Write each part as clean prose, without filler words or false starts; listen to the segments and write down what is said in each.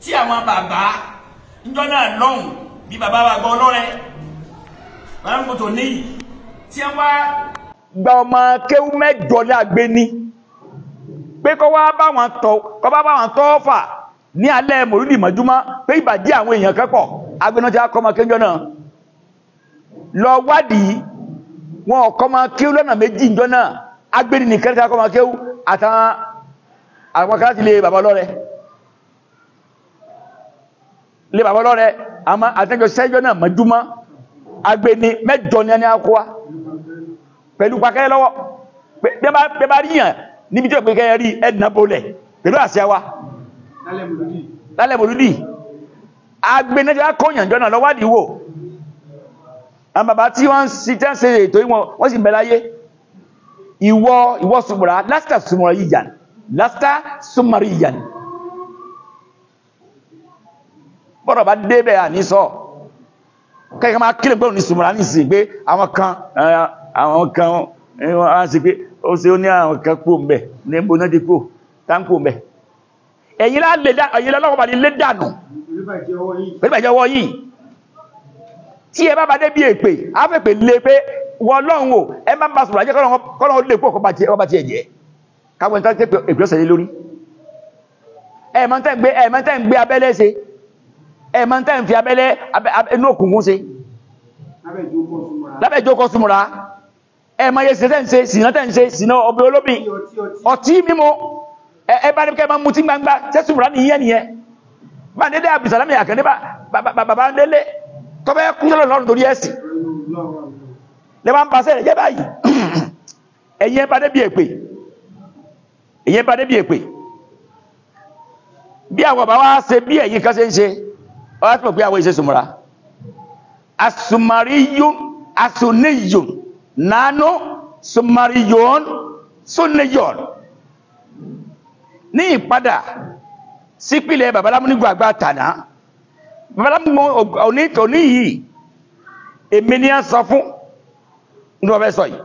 tí àwọn bàbá ńjọ́ náà lọ́hùn bí bàbá wa gbọ́ ọlọ́rẹ́ wọn kò tó ní tí wọ́n wá gba ọmọ kéwú mẹ́jọ ní Lgbeni pé kọ́ bá wọn tọ́ fà ní alẹ́ mòlúdì mọ́júmọ́ pé ìbàdí àwọn èèyàn kẹ́pọ̀ agbẹ́nà tí a kọ́ ọmọ kéjọ náà lọ wádìí wọn ọkọ́ ọmọ kéwú lọ́nà méjì ìjọ náà Lgbeni nìkan tí a kọ́ ọmọ kéwú àtàwọn àwọn kan láti lé bàbá ọlọ́rẹ́ àmọ́ àtẹ́jọ sẹ́jọ náà mọ́júmọ́ Lgbeni mẹ́jọ ní ẹni akọ́wá pẹ̀lú pàkẹ́ lọ́wọ́ bẹ́ bá ríyàn níbi tí ó pé kẹ́ rí ẹ̀dùnà bolẹ̀ pẹ̀lú àṣẹ wa lálẹ́ mòlúdì Lgbeni tí a kọ́yàn jọ náà lọ́wádìí wò àwọn bàbá tí wọ́n sì tẹ́ ń ṣe ètò wọ́n sì bẹ̀láyé ìwọ Zumura lásìkà Zumura yíyàn lásìkà Zumura yíyàn bọ́rọ̀ bá débẹ̀ àníṣọ́ kẹ́kẹ́ máa kílẹ̀ pẹ̀lú ní Zumura ní ìsìn pé àwọn kan wọ́n sì pé ó ṣe ó ní àwọn kan pò mẹ́ ní ẹgbò náà ti pò táǹkò mẹ́ ẹ̀yìn lọ́wọ́ bá ní lé dànù pẹ̀lú ìbàjẹ́ ọwọ́ yìí tí ẹ bá bá dé bí èpè áfẹ́pè lé pé wọ́n lọ́hùn o ẹ má bá Zumura jẹ́ kọ́lọ́hùn ó lè pò ọba ti ẹ̀jẹ̀ káwọn ìtàn tẹ́ pé èpè ọ̀sẹ̀ lé lórí ẹ̀mọ́ntẹ́ ń gbé abẹ́lẹ́ ṣe ẹ̀mọ́ntẹ́ ń fi abẹ́lẹ́ inú òkùnkùn ṣe lábẹ́jọ́ Zumura ẹ̀mọ́ yẹ ṣe tẹ́ǹṣe sínà tẹ́ǹṣe sínà ọbẹ̀ olóbìn ọtí mímú ẹbá ní kẹ́ máa mú tí gbangba tẹ́ Zumura nìyẹn bá dédé Abdulsalami Àkàndé bàbá délé tọ́bẹ̀ kú sọ́lọ̀ lọ́rùn torí ẹ̀sìn lẹ́wà ń pasẹ́ ẹ̀jẹ́ báyìí ẹ̀yẹn bá débi èpè bí àwọn bàbá wá ṣe bí ẹ̀yìn kan ṣe ń ṣe ọwá tí mọ̀ pé àwọn ìṣe Zumura asumariyun asuniyun nánú sumariyun suniyun ní ìpadà sípìlẹ̀ bàbá LAMUNIGUN àgbà tànà bàbá LAMUNIGUN òní yìí èmi ni a sọ fún ní ọ̀fẹ́ sọ yìí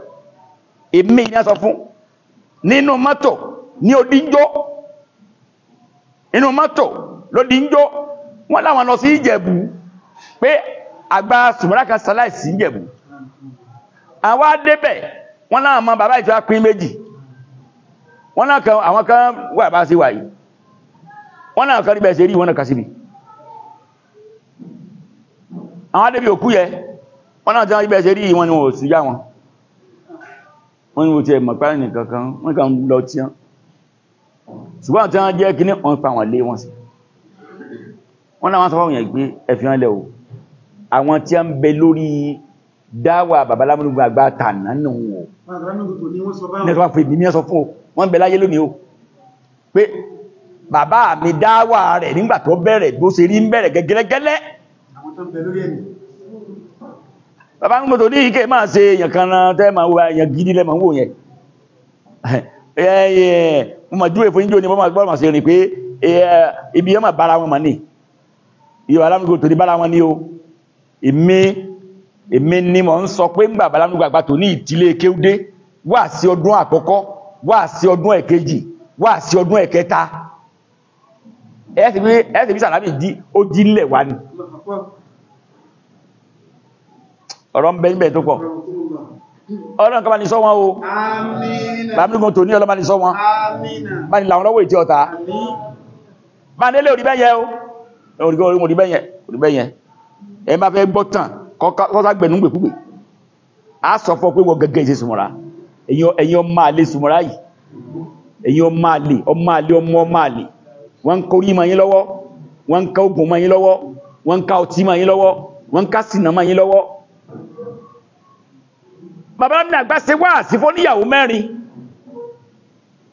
èmi ni a sọ fún nínú mọ́tò ní Odinjo inú mọ́tò lódinjó wọ́n láwọn lọ sí Ìjẹ̀bú pé àgbà Zumura kan sáláìsì Ìjẹ̀bú àwọn adébẹ̀ wọ́n láwọn mọ bàbá ìjọba pín méjì wọ́n náà kan àwọn kan wà bá sí wà yìí wọ́n náà kan níbẹ̀ ṣe rí wọ́n náà kà síbi àwọn adébí òkú yẹ wọ́n náà tán ibẹ̀ ṣe rí wọn ni wọ́n ò sí yá wọn ni wọ́n ti ẹ̀ mọ̀ pàá nìkan kan wọ́n kàn lọ tí wọ́n ṣùgbọ́n tí wọ́n jẹ́ kí ní wọ́n pa wọn lé wọn sí wọ́n náà wọ́n sọ fún yẹn pé ẹ̀fihàn lẹ́ o àwọn tí a ń bẹ lórí dáwà bàbá LAMUNIGUN àgbà tànà nù o ní sọ fún o wọ́n bẹ láyé lónìí o pé bàbá mi dáwà rẹ̀ nígbà tó bẹ̀rẹ̀ bó ṣe rí ń bẹ̀rẹ̀ gẹ́gẹ́gẹ́lẹ́ bàbá ń gbọ́dọ̀ ní ike máa ṣe èèyàn kan náà tẹ́ máa wá èèyàn gidi lẹ́mọ̀ ń wò yẹn mo ma júwe fún yíjó ní bọ́mà sí rìn pé ibi yẹn ma bára wọn ma ní ìwà LAMUNIGUN tó ní bára wọn ní o èmi ni mo ń sọ pé ń gbà LAMUNIGUN àgbà tó ní ìtílé kéúdé wà sí ọdún àkọ́kọ́ wà sí ọdún ẹ̀kejì wà sí ọdún ẹ̀kẹta ẹ̀ẹ́sì bí Sàlámì ó jílẹ̀ wá ní ọ̀rọ̀ ń bẹ níbẹ̀ tó pọ̀ ọlọ́run kan bá ní sọ wọn o LAMUNIGUN tó ní ọlọ́run bá ní sọ wọn bá ní làwọn lọ́wọ́ ìtí ọ̀tá bá nílé orí bẹ́yẹ o orí bẹ́yẹ ẹ máa fẹ́ gbọ́ tàn kọ́sá gbẹ̀nú gbèkúgbè a sọ fọ́ pé wọ́n gẹ́gẹ́ ìṣe Zumura ẹ̀yin ọmọ àlè Zumura yìí ẹ̀yin ọmọ àlè ọmọ àlè wọ́n ń kórí ma yín lọ́wọ́ wọ́n ń ká ogun ma yín lọ́wọ́ wọ́n ń ká ọtí ma yín lọ́wọ́ wọ́n ń ká sínà ma yín lọ́wọ́ bàbá mi àgbà ṣe wá sí fún níyàwó mẹ́rin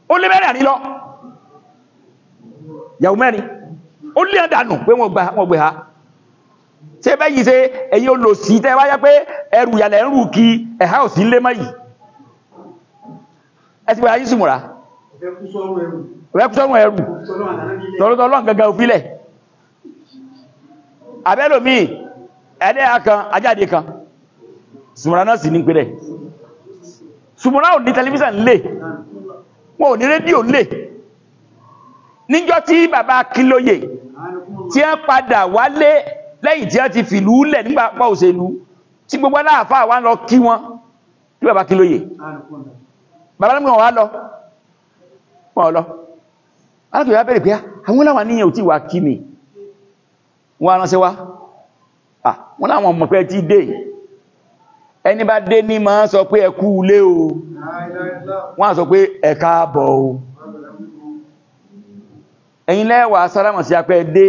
ó lé mẹ́rin àní lọ yàwó mẹ́rin ó lé àdánù pé wọ́n gbé ha ṣe bẹ́ yìí ṣe ẹ̀yin olòṣì tẹ́ wáyé pé ẹrù ìyàlẹ̀ ń rù kí ẹ̀há ò sí lé mọ́ yìí ẹ ti bẹ̀rẹ̀ ayé Zumura ẹkùsọ́rùn ẹrù tọ́lọ́tọ́lọ́ gẹ́gẹ́ òfilẹ̀ abẹ́lòmí ẹ̀dẹ́ kan ajáde kan Zumura náà sì ní pẹ́rẹ̀ Zumura ò ní tẹlifíṣàn lè wọn ò ní rédíò lè níjọ́ tí bàbá Akínlóye tí wọ́n padà wálé lẹ́yìn tí wọ́n ti fìlú lẹ̀ nígbà pa òṣèlú tí gbogbo aláàfáà wá lọ kí wọn kí bàbá Akínlóye bàbá lámúnigun wá lọ wọ́n lọ alákòóyà bẹ̀rẹ̀ pé àwọn láwọn níyàn ò tí wà kí mi wọ́n ránṣẹ́ wá wọ́n láwọn ọmọ pẹ́ tí dé ẹni bá dé ní máa sọ pé ẹ kú ilé o wọ́n á sọ pé ẹ káàbọ̀ o ẹ̀yin lẹ́wà sálámọ̀ sí apẹ́ dé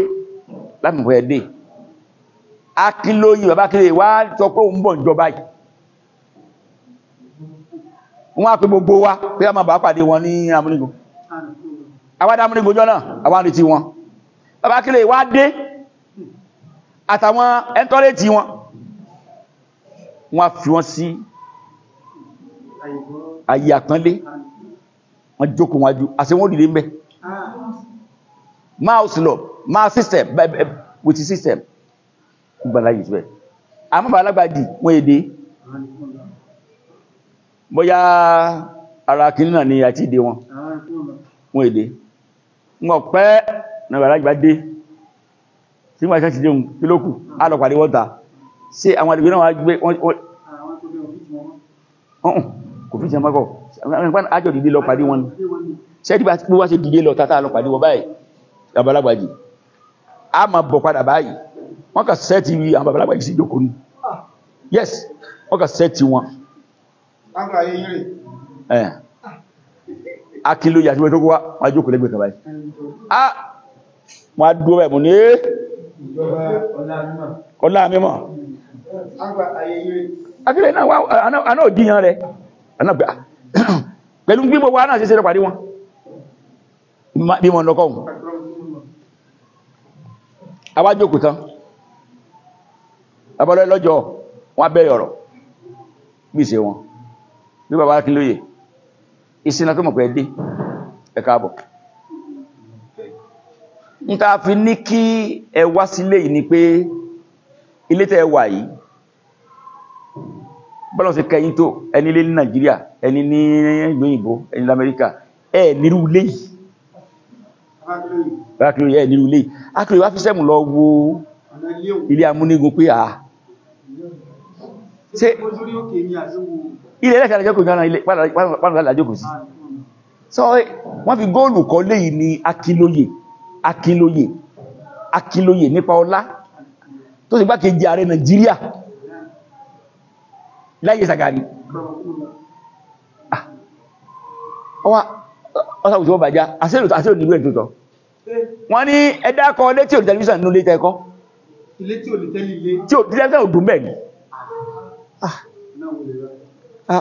lápapọ̀ ẹ dé Akínlóye bàbá Akínlóye wá sọ pé òun bọ̀ ìjọba yìí wọ́n á pè gbogbo wa pé a máa bá pàdé wọn ní Amúnigun àwádá Amúnigun jọ náà àwọn àrètí wọn bàbá Akínlóye wá dé àtàwọn ẹntọ́rẹ́tì wọn wọ́n fi wọ́n sí ayé àpọ́nlé wọ́n jókòó wájú àṣẹ wọ́n dìde mẹ́ mouse law mouse system with the system gbàlá yìí síbẹ̀ àmọ́ bàbá Alágbàjì wọ́n èdè bóyá ara kìnnì náà ni àti ìdè wọn wọ́n èdè wọ́n pẹ́ náà bàbá Alágbàjì dé tí wọ́n ṣe ti dé kí ló kù á lọ pàdé wọ́ta ṣe àwọn àdìgbé náà wá gbé kò fi ṣe mọ́kọ̀ ájọ̀ dìde lọ pàdé wọn ṣe tí wá ṣe dìde lọ tátà lọ pàdé wọn báyìí bàbá Alágbàjì a máa bọ̀ padà báyìí wọ́n kà sẹ́ẹ̀tì àwọn bàbá Alágbàjì sí ìjókòó ní yes wọ́n kà sẹ́ẹ̀tì wọn Akínlóye àti wẹ́tọ́kọ́ wá jókòó lẹ́gbẹ̀ẹ́ kan báyìí wọ́n á dúró báyìí mú ní ọlá mímọ̀ Akínlóye náà àná òdíyàn rẹ̀ pẹ̀lú gbígbó wa náà ṣe ṣe pàdé wọn bí wọn lọ́kọ́ wọn àwájókòó tán abọ́lọ́ lọ́jọ́ wọ́n bẹ̀rẹ̀ ọ̀rọ̀ bí ṣe wọn bí bàbá Akínlóye ìsinà tó mọ̀ pé dé ẹ káàbọ̀ ń ta fi ní kí ẹ wá sílé yìí ni pé ilé tẹ́ wà yìí bọ́lọ̀ sí kẹyìn tó ẹni lé ní Nàìjíríà ẹni ní ìlú òyìnbó ẹni l'Amẹ́ríkà ẹ nírú ilé yìí Akínlóye ẹ nírú ilé yìí Akínlóye wá fi sẹ́mù lọ wo ilé Amúnigun pé ṣe ilé ẹlẹ́kẹ̀ àjọ́kò ní ilé pàdánù àjọ́kò sí so wọ́n fi góòlù kọ́ lé yìí ní Akínlóye nípa ọlá tó sì gbákejì ààrẹ Nàìjíríà láyé Sàgàrí ọ́sàwùsí wọ́n bàjá àṣírò nílùú ẹ̀ tó tọ́ wọ́n ní ẹ̀dá kọ lé tí ò tẹlifíṣàn nínú lé tẹ́ẹ̀kọ́ ilé tí ò lè tẹ́lẹ̀ tí ò tẹ́lẹ̀ òdùn bẹ́ẹ̀ ni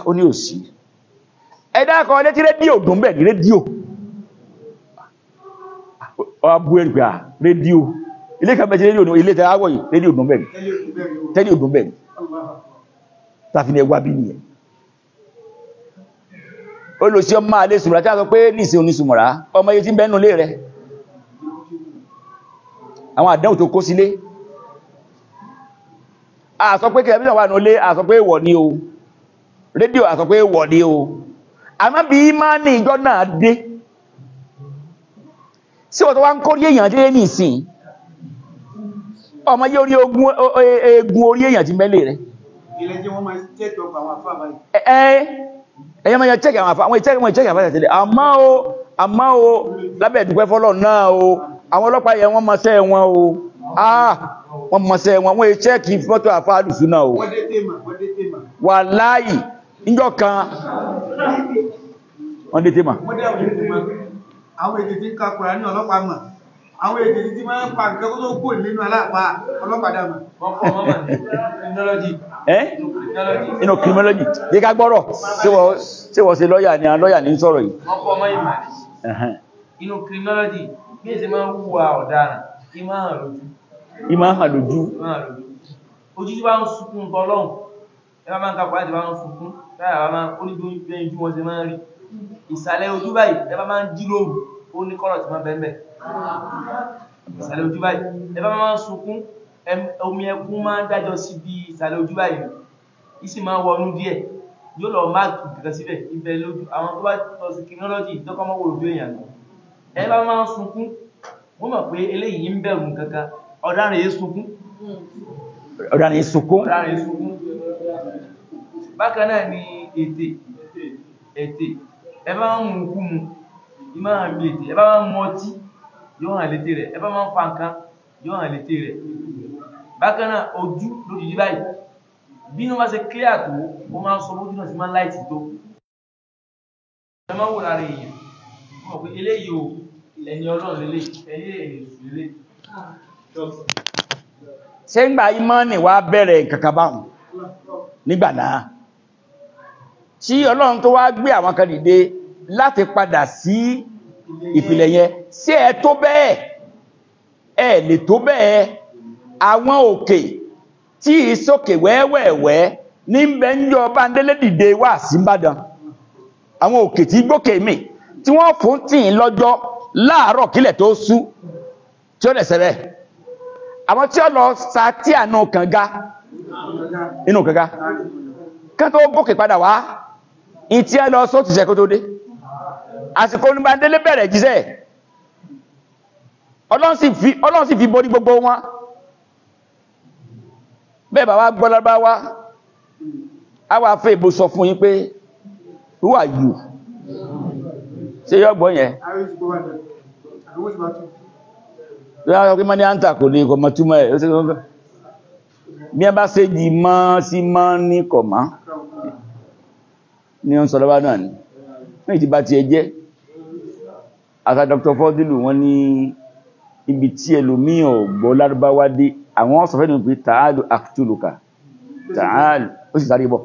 ó ní òsì ẹ̀dá kọ lé tí rédíò òdùn bẹ́ẹ̀ ni rédíò ọbú ẹ̀rùpẹ̀ rédíò ilé kan bẹ́ẹ̀ tí rédíò ilé tẹ́ àwọ̀ yìí rédíò òdùn bẹ́ẹ̀ ni tẹ́lẹ̀ òdùn bẹ́ẹ̀ ni tàfi ní ẹgbà bí ní ẹ̀ olùsí ọmọ alé Zumura tí a sọ pé nìsí oní Zumura ọmọ yìí tí ń bẹ́nu lé rẹ̀ àwọn àdánwò tó kó sílé a sọ pé kẹrẹbíṣàn wà ní a sọ pé wọ̀ ní o rédíò a sọ pé wọ̀ ní o àmọ́ bí má ní ìjọ náà dé sí wọ́n tó wá ń kórí èèyàn dé ní ìsìn ọmọ yìí orí egun orí èèyàn ti mẹ́lẹ̀ rẹ̀ ẹ̀yẹ́ máa yẹ check àwọn àfá àwọn ìcheck àfá tẹ̀lé àmá o lábẹ́ ìdúpẹ́ fọ́lọ̀ náà o àwọn ọlọ́pàá yẹ wọ́n mọ́sẹ́ wọn o wọ́n mọ́sẹ́ wọn wọ́n check fọ́tò àfá àdùsù náà o wàláhì níjọ́ kan wọ́n dé tèmà àwọn èdè tí ń kakùrà ní ọlọ́pàá mọ̀ àwọn èdè tí máa ń pa nǹkan tó kò nínú aláàpá ọlọ́pàá dámà inú criminology yí ká gbọ́rọ̀ tí wọ́n ṣe lọ́yà ní àwọn lọ́yà ní sọ̀rọ̀ yìí inú criminology bí èsì máa ń hùwà ọ̀daràn ìmá hàn lójú ojú tí bá ń sunkún tọ́lọ́hùn ẹbá máa ń kakùrá ti bá ń sunkún láyà máa ń onígbóyìn jú wọn ṣe máa ń rí ìsàlẹ̀ ojú báyìí ẹbá máa ń jí lóòrùn ó ní kọ́rọ̀ tí máa bẹ̀ẹ̀bẹ̀ ìsàlẹ̀ ojú báyìí ẹbá máa ń sunkún omi ẹkún máa ń dájọ́ sí bí ìsàlẹ̀ ojú báyìí ìsì máa wọnú díẹ̀ yóò lọ máàkì kìkà síbẹ̀ ibẹ̀ lójú àwọn tó bá tọ́ sí criminology tọ́kọ́ mọ́ wò lójú èèyàn ẹ bá máa ń sunkún wọ́n mọ̀ pé eléyìí ń bẹ̀rù kankan ọ̀daràn yìí sunkún ọ̀daràn yìí sunkún bákan náà ni ètè ẹ bá máa ń mú kú mu ìmọ̀ àmì ètè ẹ bá máa ń mú ọtí yóò hàn létí rẹ̀ ẹ bá máa ń fa nǹkan yóò hàn létí rẹ̀ bákan náà ojú lójijì báyìí bí inú bá ṣe clear tó ó máa ń sọ bójú náà sí máa ń láìtì tó ẹ máa ń wò lára èèyàn wọ́n mọ̀ pé eléyìí o ẹni ọlọ́run lélẹ̀ ẹni èsù lélẹ̀ ṣé ń gbà ìmánì wá bẹ̀rẹ̀ kankan báhùn nígbà náà tí ọlọ́run tó wá gbé àwọn kan dìde láti padà sí ìpìlẹ̀ yẹn sí ẹ tó bẹ́ẹ̀ ẹ lè tó bẹ́ẹ̀ àwọn òkè tí ìsókè wẹ́wẹ́wẹ́ ní bẹ́ ń yọ Bándélé dìde wá sí Ìbàdàn àwọn òkè tí gbókè mì tí wọ́n fún tí ń lọ́jọ́ láàárọ̀ kílẹ̀ tó sú tí ó lẹ̀sẹ̀ rẹ̀ àwọn tí ó lọ sa tí àánú kànga inú kànga kán tó gòkè padà wá ìtí ẹ lọ só ti ṣe kó tó dé àsìkò ní Bándélé bẹ̀rẹ̀ jíṣẹ́ Ọlọ́run sì fi borí gbogbo wọn bẹ́ẹ̀ bá wá gbọ́ Lárúbáwá a wá fẹ́ ìbò sọ fún yín pé who are you ṣe yọ́ gbọ́ yẹn lọ́wọ́ kí mọ́ ní àǹtà kò ní kọmọ túnmọ̀ ẹ̀ bí ẹ bá ṣe jì mọ́ sí mọ́ ní kọmọ́ ní ọ́n sọ lọ́wọ́ náà ni ní ti bá ti ẹ jẹ́ àtà Dr. Fọ́dílù wọ́n ní ibi tí ẹlòmíì ò gbọ́ Lárúbáwá dé àwọn sọ fẹ́ nù pé tààlù àkútùlùkà tààlù ó sì sáré bọ̀